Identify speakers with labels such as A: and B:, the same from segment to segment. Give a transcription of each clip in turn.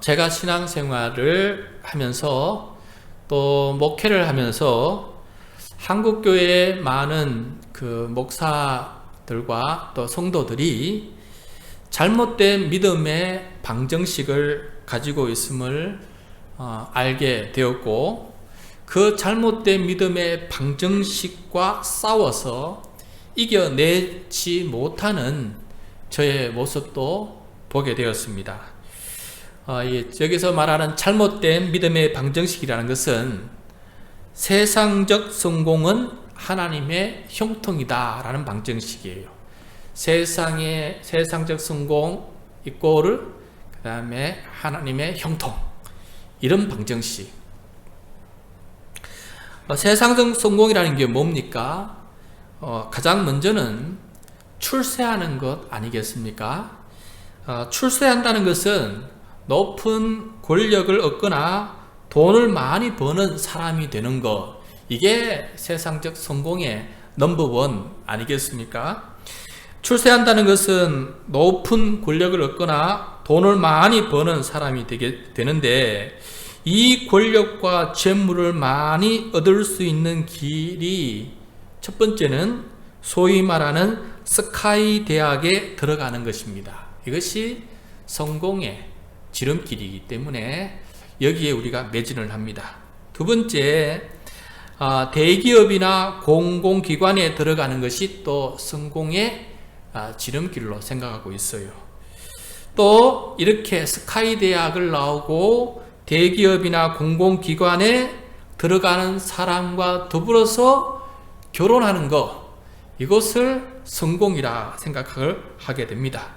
A: 제가 신앙생활을 하면서 또 목회를 하면서 한국교회의 많은 그 목사들과 또 성도들이 잘못된 믿음의 방정식을 가지고 있음을 알게 되었고, 그 잘못된 믿음의 방정식과 싸워서 이겨내지 못하는 저의 모습도 보게 되었습니다. 여기서 말하는 잘못된 믿음의 방정식이라는 것은 세상적 성공은 하나님의 형통이다 라는 방정식이에요. 세상적 성공 이꼬르 그 다음에 하나님의 형통, 이런 방정식. 세상적 성공이라는 게 뭡니까? 가장 먼저는 출세하는 것 아니겠습니까? 출세한다는 것은 높은 권력을 얻거나 돈을 많이 버는 사람이 되는 것, 이게 세상적 성공의 넘버원 아니겠습니까? 출세한다는 것은 높은 권력을 얻거나 돈을 많이 버는 사람이 되는데, 이 권력과 재물을 많이 얻을 수 있는 길이 첫 번째는 소위 말하는 스카이 대학에 들어가는 것입니다. 이것이 성공의 지름길이기 때문에 여기에 우리가 매진을 합니다. 두 번째, 대기업이나 공공기관에 들어가는 것이 또 성공의 지름길로 생각하고 있어요. 또 이렇게 스카이 대학을 나오고 대기업이나 공공기관에 들어가는 사람과 더불어서 결혼하는 것, 이것을 성공이라 생각을 하게 됩니다.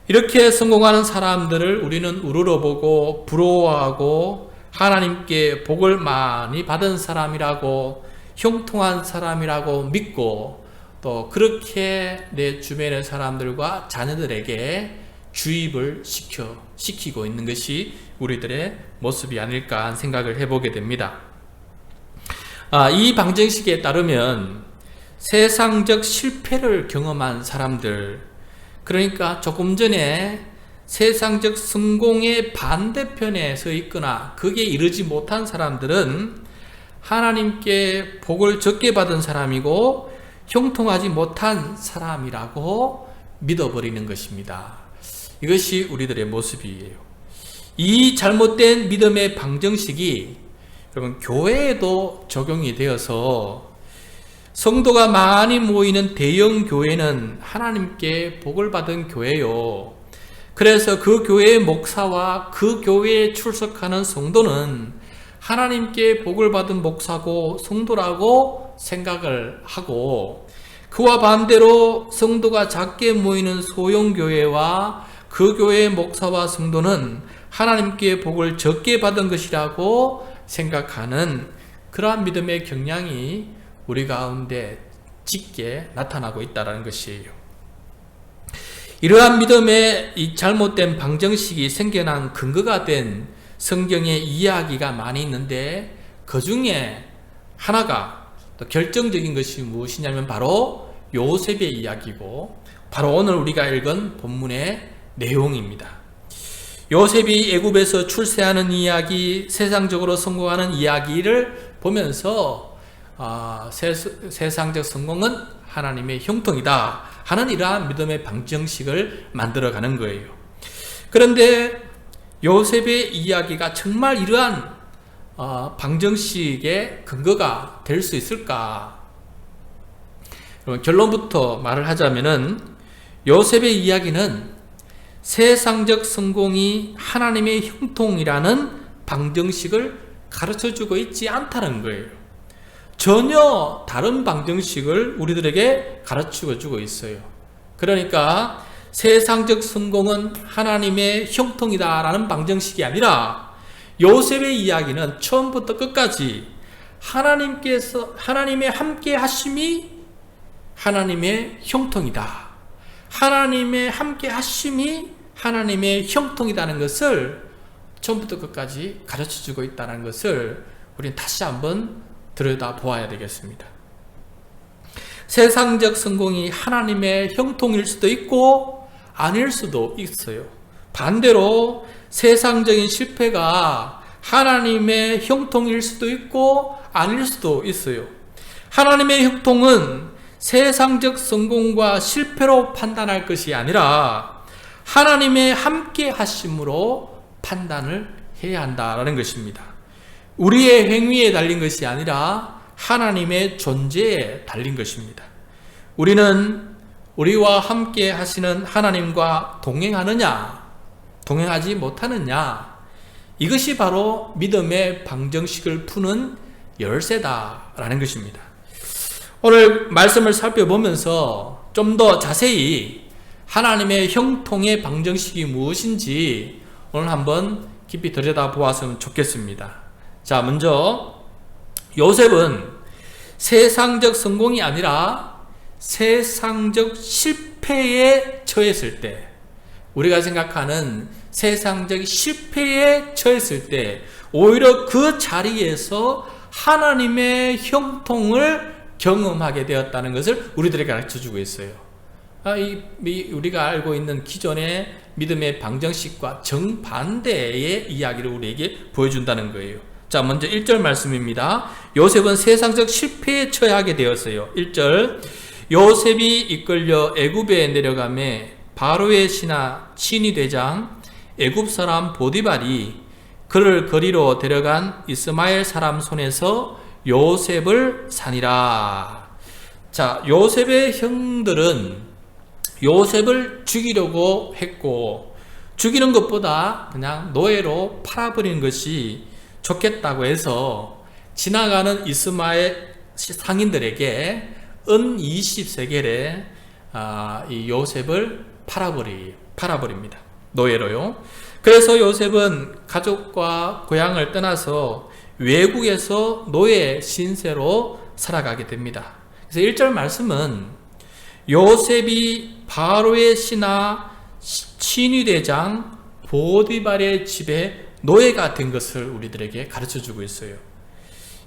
A: 이렇게 성공하는 사람들을 우리는 우러러보고 부러워하고 하나님께 복을 많이 받은 사람이라고, 형통한 사람이라고 믿고, 또 그렇게 내 주변의 사람들과 자녀들에게 주입을 시키고 있는 것이 우리들의 모습이 아닐까 하는 생각을 해보게 됩니다. 이 방정식에 따르면 세상적 실패를 경험한 사람들, 그러니까 조금 전에 세상적 성공의 반대편에 서 있거나 거기에 이르지 못한 사람들은 하나님께 복을 적게 받은 사람이고 형통하지 못한 사람이라고 믿어버리는 것입니다. 이것이 우리들의 모습이에요. 이 잘못된 믿음의 방정식이 여러분 교회에도 적용이 되어서, 성도가 많이 모이는 대형 교회는 하나님께 복을 받은 교회요. 그래서 그 교회의 목사와 그 교회에 출석하는 성도는 하나님께 복을 받은 목사고 성도라고 생각을 하고, 그와 반대로 성도가 작게 모이는 소형교회와 그 교회의 목사와 성도는 하나님께 복을 적게 받은 것이라고 생각하는 그러한 믿음의 경향이 우리 가운데 짙게 나타나고 있다는 것이에요. 이러한 믿음의 이 잘못된 방정식이 생겨난 근거가 된 성경의 이야기가 많이 있는데, 그 중에 하나가 또 결정적인 것이 무엇이냐면 바로 요셉의 이야기고, 바로 오늘 우리가 읽은 본문의 내용입니다. 요셉이 애굽에서 출세하는 이야기, 세상적으로 성공하는 이야기를 보면서 세상적 성공은 하나님의 형통이다 하는 이러한 믿음의 방정식을 만들어가는 거예요. 그런데 요셉의 이야기가 정말 이러한 방정식의 근거가 될 수 있을까? 결론부터 말을 하자면은, 요셉의 이야기는 세상적 성공이 하나님의 형통이라는 방정식을 가르쳐주고 있지 않다는 거예요. 전혀 다른 방정식을 우리들에게 가르쳐 주고 있어요. 그러니까 세상적 성공은 하나님의 형통이다 라는 방정식이 아니라, 요셉의 이야기는 처음부터 끝까지 하나님의 함께 하심이 하나님의 형통이다, 하나님의 함께 하심이 하나님의 형통이라는 것을 처음부터 끝까지 가르쳐 주고 있다는 것을 우리는 다시 한번 들여다 보아야 되겠습니다. 세상적 성공이 하나님의 형통일 수도 있고 아닐 수도 있어요. 반대로 세상적인 실패가 하나님의 형통일 수도 있고 아닐 수도 있어요. 하나님의 형통은 세상적 성공과 실패로 판단할 것이 아니라 하나님의 함께 하심으로 판단을 해야 한다라는 것입니다. 우리의 행위에 달린 것이 아니라 하나님의 존재에 달린 것입니다. 우리는 우리와 함께 하시는 하나님과 동행하느냐, 동행하지 못하느냐, 이것이 바로 믿음의 방정식을 푸는 열쇠다라는 것입니다. 오늘 말씀을 살펴보면서 좀 더 자세히 하나님의 형통의 방정식이 무엇인지 오늘 한번 깊이 들여다보았으면 좋겠습니다. 자, 먼저 요셉은 세상적 성공이 아니라 세상적 실패에 처했을 때, 우리가 생각하는 세상적 실패에 처했을 때 오히려 그 자리에서 하나님의 형통을 경험하게 되었다는 것을 우리들에게 가르쳐주고 있어요. 우리가 알고 있는 기존의 믿음의 방정식과 정반대의 이야기를 우리에게 보여준다는 거예요. 자, 먼저 1절 말씀입니다. 요셉은 세상적 실패에 처하게 되었어요. 1절, 요셉이 이끌려 애굽에 내려가매 바로의 신하 친위대장 애굽 사람 보디발이 그를 거리로 데려간 이스마엘 사람 손에서 요셉을 산이라. 자, 요셉의 형들은 요셉을 죽이려고 했고, 죽이는 것보다 그냥 노예로 팔아버리는 것이 좋겠다고 해서 지나가는 이스마엘 상인들에게 은 20세겔에 이 요셉을 팔아버립니다. 노예로요. 그래서 요셉은 가족과 고향을 떠나서 외국에서 노예 신세로 살아가게 됩니다. 그래서 1절 말씀은 요셉이 바로의 신하 친위대장 보디발의 집에 노예가 된 것을 우리들에게 가르쳐주고 있어요.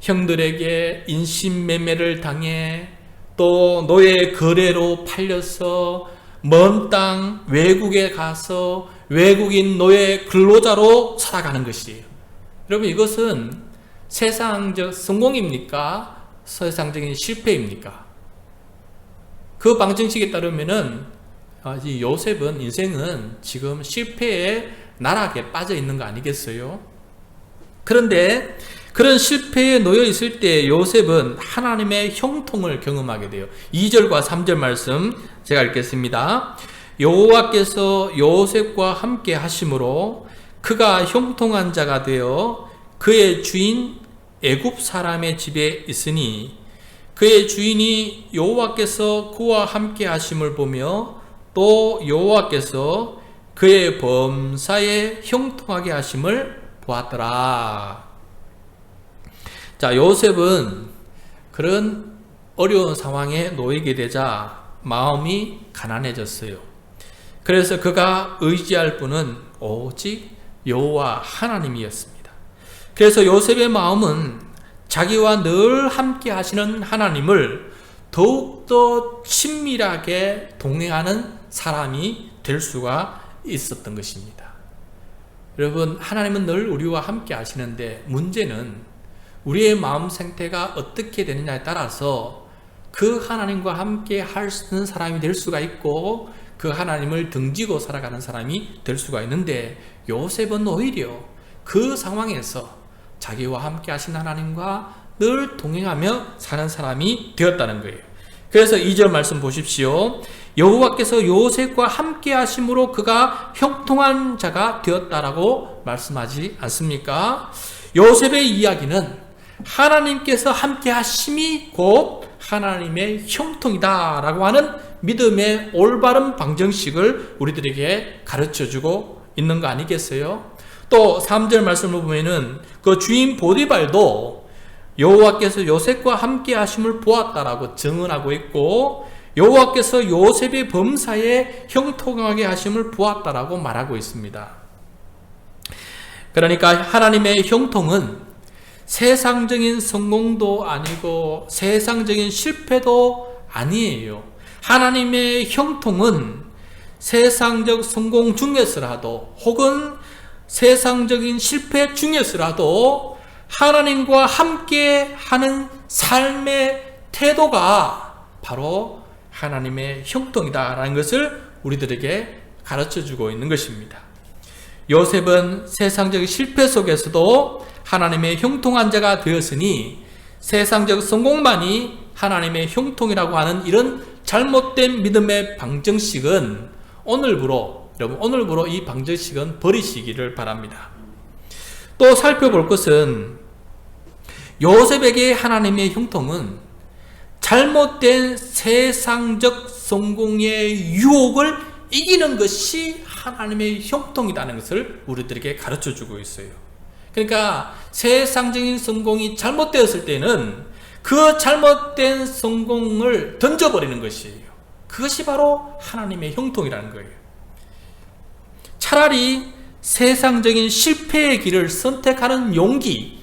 A: 형들에게 인신매매를 당해 또 노예 거래로 팔려서 먼 땅 외국에 가서 외국인 노예 근로자로 살아가는 것이에요. 여러분, 이것은 세상적 성공입니까? 세상적인 실패입니까? 그 방정식에 따르면은 이 요셉은 인생은 지금 실패의 나락에 빠져 있는 거 아니겠어요? 그런데 그런 실패에 놓여 있을 때 요셉은 하나님의 형통을 경험하게 돼요. 2절과 3절 말씀 제가 읽겠습니다. 여호와께서 요셉과 함께 하심으로 그가 형통한 자가 되어 그의 주인 애굽 사람의 집에 있으니 그의 주인이 여호와께서 그와 함께 하심을 보며 또 여호와께서 그의 범사에 형통하게 하심을 보았더라. 자, 요셉은 그런 어려운 상황에 놓이게 되자 마음이 가난해졌어요. 그래서 그가 의지할 분은 오직 여호와 하나님이었습니다. 그래서 요셉의 마음은 자기와 늘 함께 하시는 하나님을 더욱더 친밀하게 동행하는 사람이 될 수가 있었던 것입니다. 여러분, 하나님은 늘 우리와 함께 하시는데 문제는 우리의 마음 상태가 어떻게 되느냐에 따라서 그 하나님과 함께 할 수 있는 사람이 될 수가 있고 그 하나님을 등지고 살아가는 사람이 될 수가 있는데, 요셉은 오히려 그 상황에서 자기와 함께 하신 하나님과 늘 동행하며 사는 사람이 되었다는 거예요. 그래서 2절 말씀 보십시오. 여호와께서 요셉과 함께 하심으로 그가 형통한 자가 되었다라고 말씀하지 않습니까? 요셉의 이야기는 하나님께서 함께 하심이 곧 하나님의 형통이다 라고 하는 믿음의 올바른 방정식을 우리들에게 가르쳐주고 있는 거 아니겠어요? 또 3절 말씀을 보면은 그 주인 보디발도 여호와께서 요셉과 함께 하심을 보았다라고 증언하고 있고, 여호와께서 요셉의 범사에 형통하게 하심을 보았다라고 말하고 있습니다. 그러니까 하나님의 형통은 세상적인 성공도 아니고 세상적인 실패도 아니에요. 하나님의 형통은 세상적 성공 중에서라도 혹은 세상적인 실패 중에서라도 하나님과 함께 하는 삶의 태도가 바로 하나님의 형통이다라는 것을 우리들에게 가르쳐주고 있는 것입니다. 요셉은 세상적 실패 속에서도 하나님의 형통한 자가 되었으니 세상적 성공만이 하나님의 형통이라고 하는 이런 잘못된 믿음의 방정식은 오늘부로 이 방정식은 버리시기를 바랍니다. 또 살펴볼 것은 요셉에게 하나님의 형통은 잘못된 세상적 성공의 유혹을 이기는 것이 하나님의 형통이라는 것을 우리들에게 가르쳐주고 있어요. 그러니까 세상적인 성공이 잘못되었을 때는 그 잘못된 성공을 던져버리는 것이에요. 그것이 바로 하나님의 형통이라는 거예요. 차라리 세상적인 실패의 길을 선택하는 용기,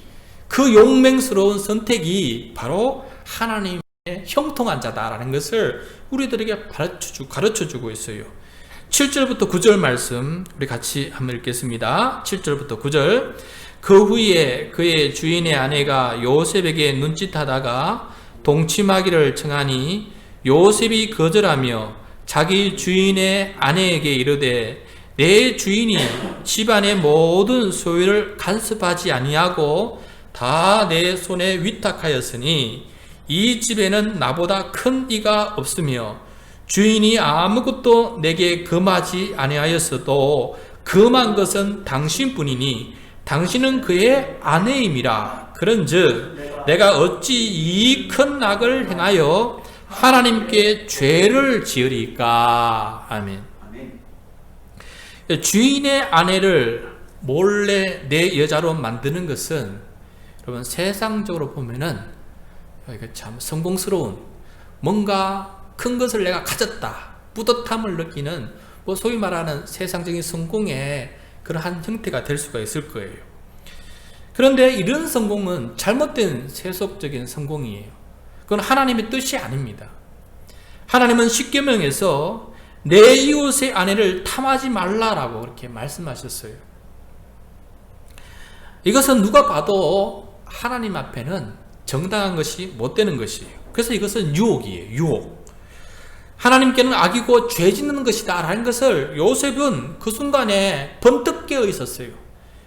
A: 그 용맹스러운 선택이 바로 하나님의 형통한 자다라는 것을 우리들에게 가르쳐주고 있어요. 7절부터 9절 말씀 우리 같이 한번 읽겠습니다. 7절부터 9절. 그 후에 그의 주인의 아내가 요셉에게 눈짓하다가 동침하기를 청하니 요셉이 거절하며 자기 주인의 아내에게 이르되 내 주인이 집안의 모든 소유를 간섭하지 아니하고 다 내 손에 위탁하였으니 이 집에는 나보다 큰 이가 없으며 주인이 아무것도 내게 금하지 아니하였어도 금한 것은 당신뿐이니 당신은 그의 아내임이라. 그런즉 내가 어찌 이 큰 악을 행하여 하나님께 죄를 지으리까. 아멘. 주인의 아내를 몰래 내 여자로 만드는 것은 여러분 세상적으로 보면은 참 성공스러운 뭔가 큰 것을 내가 가졌다 뿌듯함을 느끼는 소위 말하는 세상적인 성공의 그러한 형태가 될 수가 있을 거예요. 그런데 이런 성공은 잘못된 세속적인 성공이에요. 그건 하나님의 뜻이 아닙니다. 하나님은 십계명에서 내 이웃의 아내를 탐하지 말라라고 그렇게 말씀하셨어요. 이것은 누가 봐도 하나님 앞에는 정당한 것이 못 되는 것이에요. 그래서 이것은 유혹이에요. 유혹. 하나님께는 악이고 죄 짓는 것이다 라는 것을 요셉은 그 순간에 번뜩 깨어 있었어요.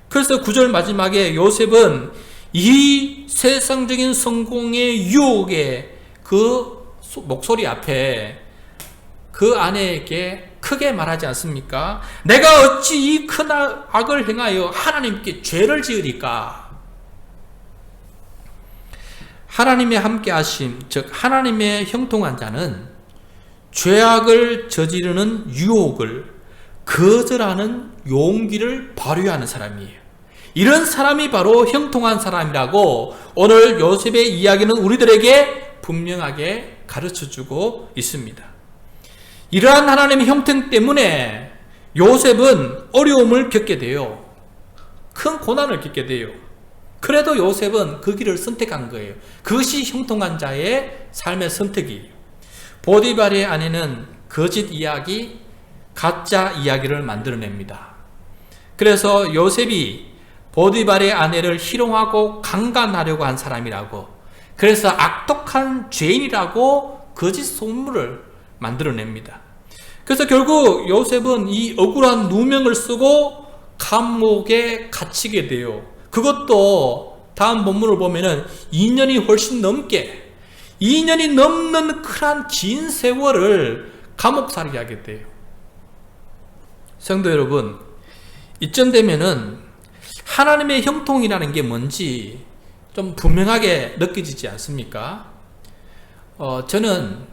A: 그래서 9절 마지막에 요셉은 이 세상적인 성공의 유혹의 그 목소리 앞에 그 아내에게 크게 말하지 않습니까? 내가 어찌 이 큰 악을 행하여 하나님께 죄를 지으리까? 하나님의 함께 하심, 즉 하나님의 형통한 자는 죄악을 저지르는 유혹을 거절하는 용기를 발휘하는 사람이에요. 이런 사람이 바로 형통한 사람이라고 오늘 요셉의 이야기는 우리들에게 분명하게 가르쳐주고 있습니다. 이러한 하나님의 형통 때문에 요셉은 어려움을 겪게 돼요. 큰 고난을 겪게 돼요. 그래도 요셉은 그 길을 선택한 거예요. 그것이 형통한 자의 삶의 선택이에요. 보디발의 아내는 거짓 이야기, 가짜 이야기를 만들어냅니다. 그래서 요셉이 보디발의 아내를 희롱하고 강간하려고 한 사람이라고, 그래서 악독한 죄인이라고 거짓 소문을 만들어냅니다. 그래서 결국 요셉은 이 억울한 누명을 쓰고 감옥에 갇히게 돼요. 그것도 다음 본문을 보면은 2년이 훨씬 넘게 2년이 넘는 큰 긴 세월을 감옥살이 하게 돼요. 성도 여러분, 이쯤 되면은 하나님의 형통이라는 게 뭔지 좀 분명하게 느껴지지 않습니까? 저는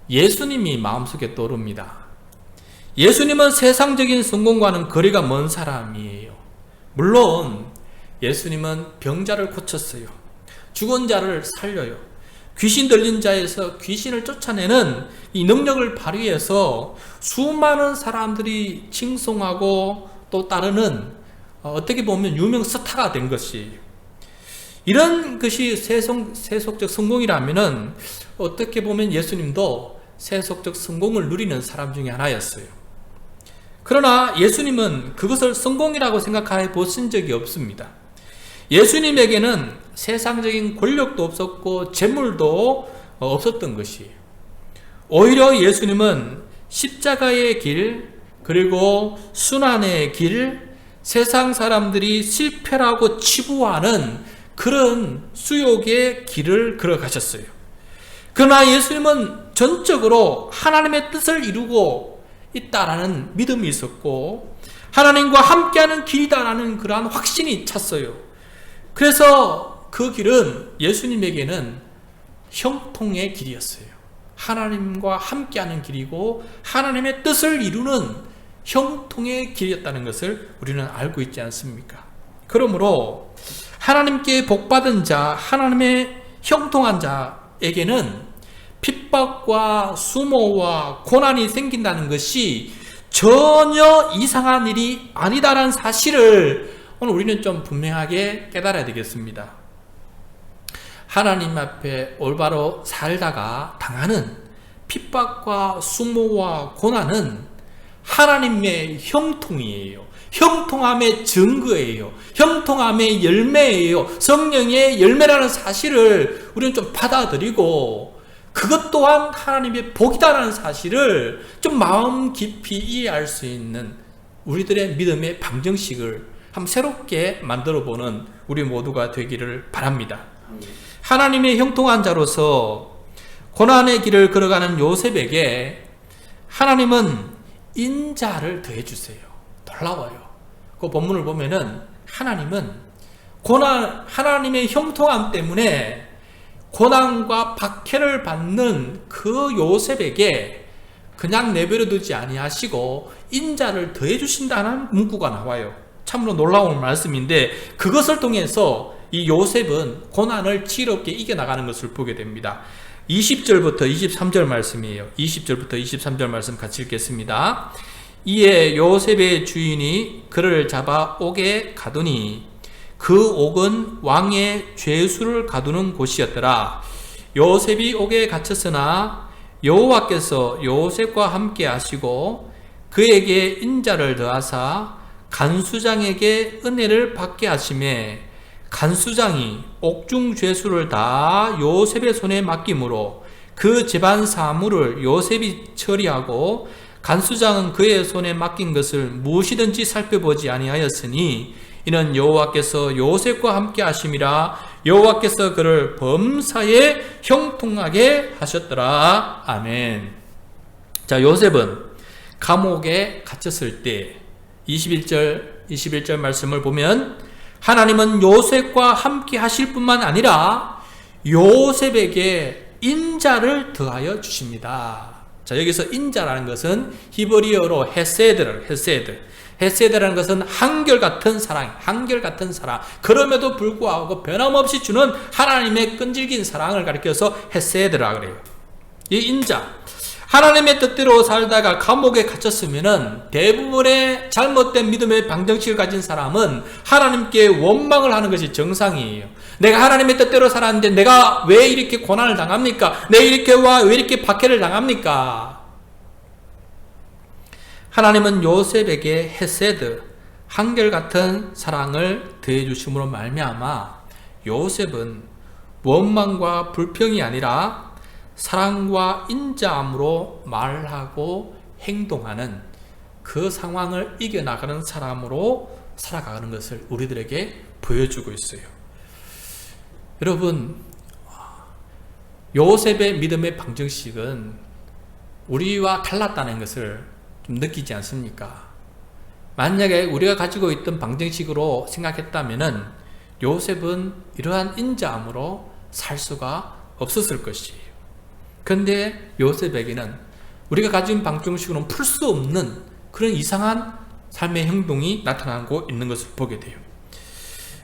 A: 예수님이 마음속에 떠오릅니다. 예수님은 세상적인 성공과는 거리가 먼 사람이에요. 물론 예수님은 병자를 고쳤어요. 죽은 자를 살려요. 귀신 들린 자에서 귀신을 쫓아내는 이 능력을 발휘해서 수많은 사람들이 칭송하고 또 따르는 어떻게 보면 유명 스타가 된 것이, 이런 것이 세속적 성공이라면은 어떻게 보면 예수님도 세속적 성공을 누리는 사람 중에 하나였어요. 그러나 예수님은 그것을 성공이라고 생각해 보신 적이 없습니다. 예수님에게는 세상적인 권력도 없었고 재물도 없었던 것이에요. 오히려 예수님은 십자가의 길, 그리고 순환의 길, 세상 사람들이 실패라고 치부하는 그런 수욕의 길을 걸어가셨어요. 그러나 예수님은 전적으로 하나님의 뜻을 이루고 있다라는 믿음이 있었고 하나님과 함께하는 길이다라는 그러한 확신이 찼어요. 그래서 그 길은 예수님에게는 형통의 길이었어요. 하나님과 함께하는 길이고 하나님의 뜻을 이루는 형통의 길이었다는 것을 우리는 알고 있지 않습니까? 그러므로 하나님께 복받은 자, 하나님의 형통한 자에게는 핍박과 수모와 고난이 생긴다는 것이 전혀 이상한 일이 아니다라는 사실을 오늘 우리는 좀 분명하게 깨달아야 되겠습니다. 하나님 앞에 올바로 살다가 당하는 핍박과 수모와 고난은 하나님의 형통이에요. 형통함의 증거예요. 형통함의 열매예요. 성령의 열매라는 사실을 우리는 좀 받아들이고 그것 또한 하나님의 복이다라는 사실을 좀 마음 깊이 이해할 수 있는 우리들의 믿음의 방정식을 한번 새롭게 만들어보는 우리 모두가 되기를 바랍니다. 하나님의 형통한 자로서 고난의 길을 걸어가는 요셉에게 하나님은 인자를 더해주세요. 놀라워요. 그 본문을 보면은 하나님은 하나님의 형통함 때문에 고난과 박해를 받는 그 요셉에게 그냥 내버려 두지 아니하시고 인자를 더해 주신다는 문구가 나와요. 참으로 놀라운 말씀인데 그것을 통해서 이 요셉은 고난을 지혜롭게 이겨나가는 것을 보게 됩니다. 20절부터 23절 말씀이에요. 20절부터 23절 말씀 같이 읽겠습니다. 이에 요셉의 주인이 그를 잡아 옥에 가두니 그 옥은 왕의 죄수를 가두는 곳이었더라. 요셉이 옥에 갇혔으나 여호와께서 요셉과 함께 하시고 그에게 인자를 더하사 간수장에게 은혜를 받게 하시매 간수장이 옥중 죄수를 다 요셉의 손에 맡김으로 그 집안 사물을 요셉이 처리하고 간수장은 그의 손에 맡긴 것을 무엇이든지 살펴보지 아니하였으니 이는 여호와께서 요셉과 함께 하심이라. 여호와께서 그를 범사에 형통하게 하셨더라. 아멘. 자, 요셉은 감옥에 갇혔을 때 21절 말씀을 보면 하나님은 요셉과 함께 하실 뿐만 아니라 요셉에게 인자를 더하여 주십니다. 자, 여기서 인자라는 것은 히브리어로 헤세드라는 것은 한결같은 사랑. 그럼에도 불구하고 변함없이 주는 하나님의 끈질긴 사랑을 가리켜서 헤세드라 그래요. 이 인자, 하나님의 뜻대로 살다가 감옥에 갇혔으면은 대부분의 잘못된 믿음의 방정식을 가진 사람은 하나님께 원망을 하는 것이 정상이에요. 내가 하나님의 뜻대로 살았는데 내가 왜 이렇게 고난을 당합니까? 왜 이렇게 박해를 당합니까? 하나님은 요셉에게 헤세드, 한결같은 사랑을 더해 주심으로 말미암아 요셉은 원망과 불평이 아니라 사랑과 인자함으로 말하고 행동하는 그 상황을 이겨나가는 사람으로 살아가는 것을 우리들에게 보여주고 있어요. 여러분, 요셉의 믿음의 방정식은 우리와 달랐다는 것을 좀 느끼지 않습니까? 만약에 우리가 가지고 있던 방정식으로 생각했다면은 요셉은 이러한 인자함으로 살 수가 없었을 것이에요. 그런데 요셉에게는 우리가 가진 방정식으로는 풀 수 없는 그런 이상한 삶의 행동이 나타나고 있는 것을 보게 돼요.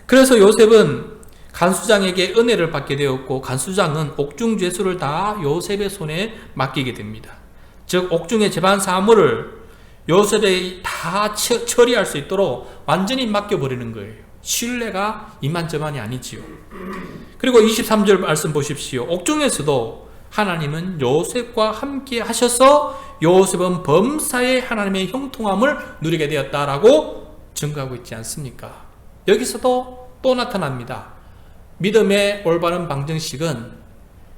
A: 그래서 요셉은 간수장에게 은혜를 받게 되었고 간수장은 옥중 죄수를 다 요셉의 손에 맡기게 됩니다. 즉 옥중의 재반 사물을 요셉이 다 처리할 수 있도록 완전히 맡겨버리는 거예요. 신뢰가 이만저만이 아니지요. 그리고 23절 말씀 보십시오. 옥중에서도 하나님은 요셉과 함께 하셔서 요셉은 범사에 하나님의 형통함을 누리게 되었다라고 증거하고 있지 않습니까? 여기서도 또 나타납니다. 믿음의 올바른 방정식은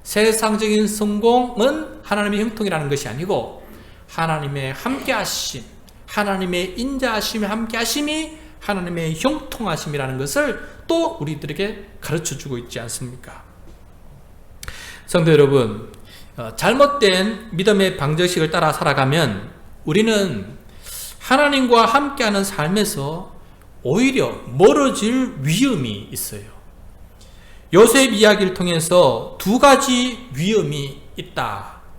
A: 세상적인 성공은 하나님의 형통이라는 것이 아니고 하나님의 함께하심, 하나님의 인자하심이 함께하심이 하나님의 형통하심이라는 것을 또 우리들에게 가르쳐주고 있지 않습니까? 성도 여러분, 잘못된 믿음의 방정식을 따라 살아가면 우리는 하나님과 함께하는 삶에서 오히려 멀어질 위험이 있어요. 요셉 이야기를 통해서 두 가지 위험이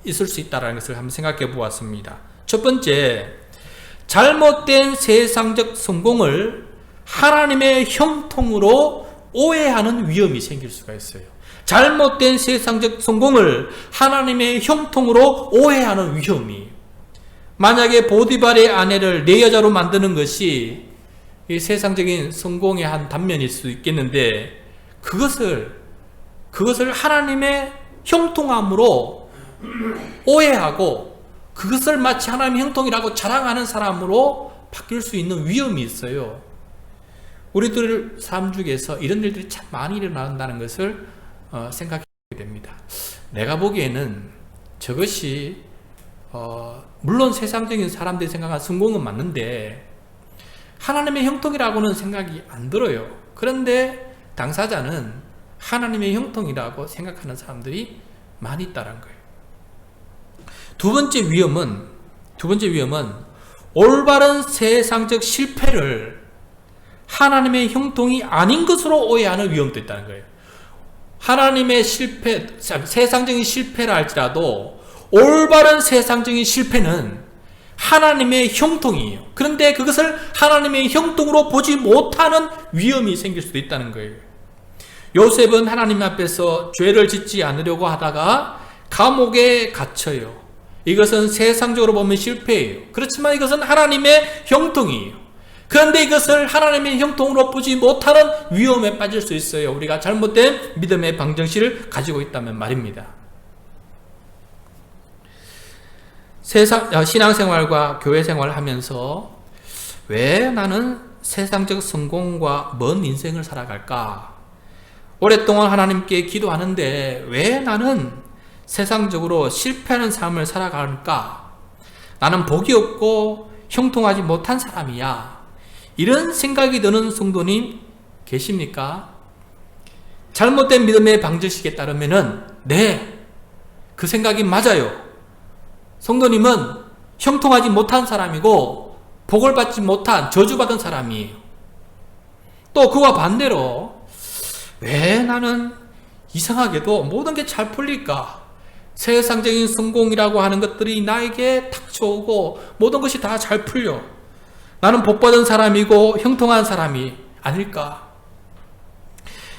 A: 있을 수 있다는 것을 한번 생각해 보았습니다. 첫 번째, 잘못된 세상적 성공을 하나님의 형통으로 오해하는 위험이 생길 수가 있어요. 잘못된 세상적 성공을 하나님의 형통으로 오해하는 위험이, 만약에 보디발의 아내를 내 여자로 만드는 것이 이 세상적인 성공의 한 단면일 수 있겠는데 그것을 하나님의 형통함으로 오해하고 그것을 마치 하나님의 형통이라고 자랑하는 사람으로 바뀔 수 있는 위험이 있어요. 우리들 삶 중에서 이런 일들이 참 많이 일어난다는 것을 생각하게 됩니다. 내가 보기에는 저것이 물론 세상적인 사람들이 생각하는 성공은 맞는데 하나님의 형통이라고는 생각이 안 들어요. 그런데 당사자는 하나님의 형통이라고 생각하는 사람들이 많이 있다는 거예요. 두 번째 위험은 올바른 세상적 실패를 하나님의 형통이 아닌 것으로 오해하는 위험도 있다는 거예요. 하나님의 실패, 세상적인 실패라 할지라도 올바른 세상적인 실패는 하나님의 형통이에요. 그런데 그것을 하나님의 형통으로 보지 못하는 위험이 생길 수도 있다는 거예요. 요셉은 하나님 앞에서 죄를 짓지 않으려고 하다가 감옥에 갇혀요. 이것은 세상적으로 보면 실패예요. 그렇지만 이것은 하나님의 형통이에요. 그런데 이것을 하나님의 형통으로 보지 못하는 위험에 빠질 수 있어요. 우리가 잘못된 믿음의 방정식을 가지고 있다면 말입니다. 신앙생활과 교회생활을 하면서 왜 나는 세상적 성공과 먼 인생을 살아갈까? 오랫동안 하나님께 기도하는데 왜 나는 세상적으로 실패하는 삶을 살아갈까? 나는 복이 없고 형통하지 못한 사람이야. 이런 생각이 드는 성도님 계십니까? 잘못된 믿음의 방정식에 따르면은 네, 그 생각이 맞아요. 성도님은 형통하지 못한 사람이고 복을 받지 못한 저주받은 사람이에요. 또 그와 반대로 왜 나는 이상하게도 모든 게 잘 풀릴까? 세상적인 성공이라고 하는 것들이 나에게 닥쳐오고 모든 것이 다 잘 풀려. 나는 복받은 사람이고 형통한 사람이 아닐까?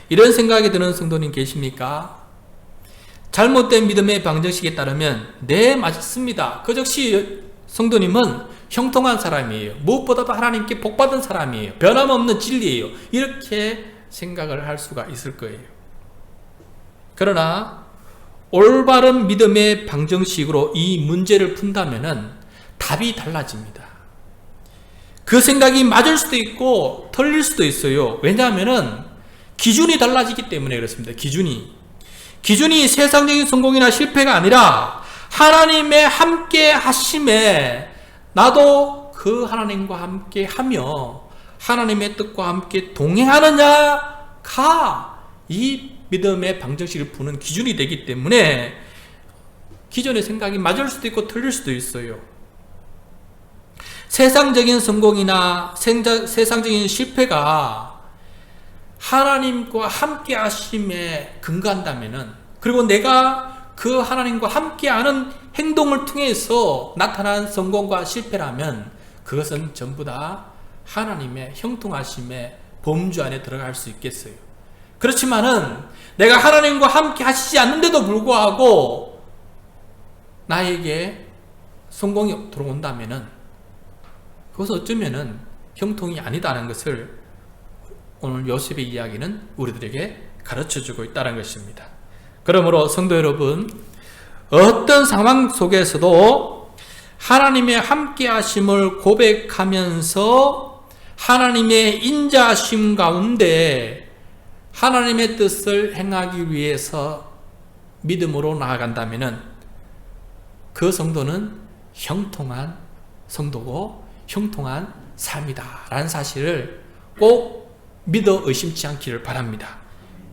A: 이런 생각이 드는 성도님 계십니까? 잘못된 믿음의 방정식에 따르면 네, 맞습니다. 그 즉시 성도님은 형통한 사람이에요. 무엇보다도 하나님께 복받은 사람이에요. 변함없는 진리예요. 이렇게 생각을 할 수가 있을 거예요. 그러나 올바른 믿음의 방정식으로 이 문제를 푼다면은 답이 달라집니다. 그 생각이 맞을 수도 있고 틀릴 수도 있어요. 왜냐하면은 기준이 달라지기 때문에 그렇습니다. 기준이 세상적인 성공이나 실패가 아니라 하나님의 함께 하심에 나도 그 하나님과 함께 하며 하나님의 뜻과 함께 동행하느냐가 이 믿음의 방정식을 푸는 기준이 되기 때문에 기존의 생각이 맞을 수도 있고 틀릴 수도 있어요. 세상적인 성공이나 세상적인 실패가 하나님과 함께 하심에 근거한다면은, 그리고 내가 그 하나님과 함께하는 행동을 통해서 나타난 성공과 실패라면 그것은 전부 다 하나님의 형통하심의 범주 안에 들어갈 수 있겠어요. 그렇지만은 내가 하나님과 함께 하시지 않는데도 불구하고 나에게 성공이 들어온다면은 그것은 어쩌면은 형통이 아니다라는 것을 오늘 요셉의 이야기는 우리들에게 가르쳐주고 있다는 것입니다. 그러므로 성도 여러분, 어떤 상황 속에서도 하나님의 함께 하심을 고백하면서 하나님의 인자하심 가운데 하나님의 뜻을 행하기 위해서 믿음으로 나아간다면 그 성도는 형통한 성도고 형통한 삶이다 라는 사실을 꼭 믿어 의심치 않기를 바랍니다.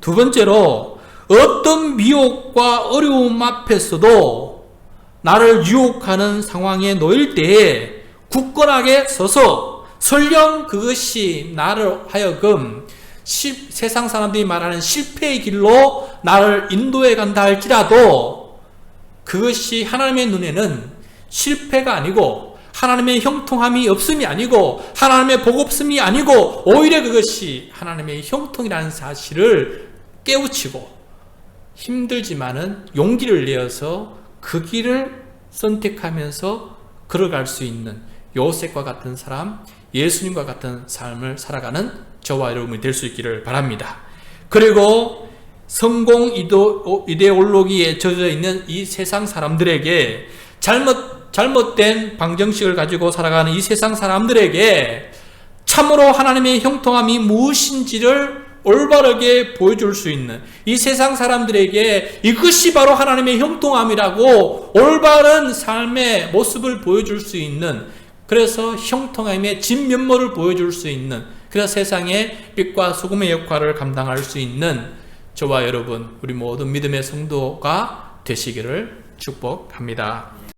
A: 두 번째로, 어떤 미혹과 어려움 앞에서도 나를 유혹하는 상황에 놓일 때에 굳건하게 서서 설령 그것이 나를 하여금 세상 사람들이 말하는 실패의 길로 나를 인도해 간다 할지라도 그것이 하나님의 눈에는 실패가 아니고 하나님의 형통함이 없음이 아니고 하나님의 복 없음이 아니고 오히려 그것이 하나님의 형통이라는 사실을 깨우치고 힘들지만은 용기를 내어서 그 길을 선택하면서 걸어갈 수 있는 요셉과 같은 사람, 예수님과 같은 삶을 살아가는 저와 여러분이 될 수 있기를 바랍니다. 그리고 성공 이데올로기에 젖어 있는 이 세상 사람들에게 잘못된 방정식을 가지고 살아가는 이 세상 사람들에게 참으로 하나님의 형통함이 무엇인지를 올바르게 보여줄 수 있는, 이 세상 사람들에게 이것이 바로 하나님의 형통함이라고 올바른 삶의 모습을 보여줄 수 있는, 그래서 형통함의 진면모를 보여줄 수 있는, 그래서 세상의 빛과 소금의 역할을 감당할 수 있는 저와 여러분, 우리 모든 믿음의 성도가 되시기를 축복합니다.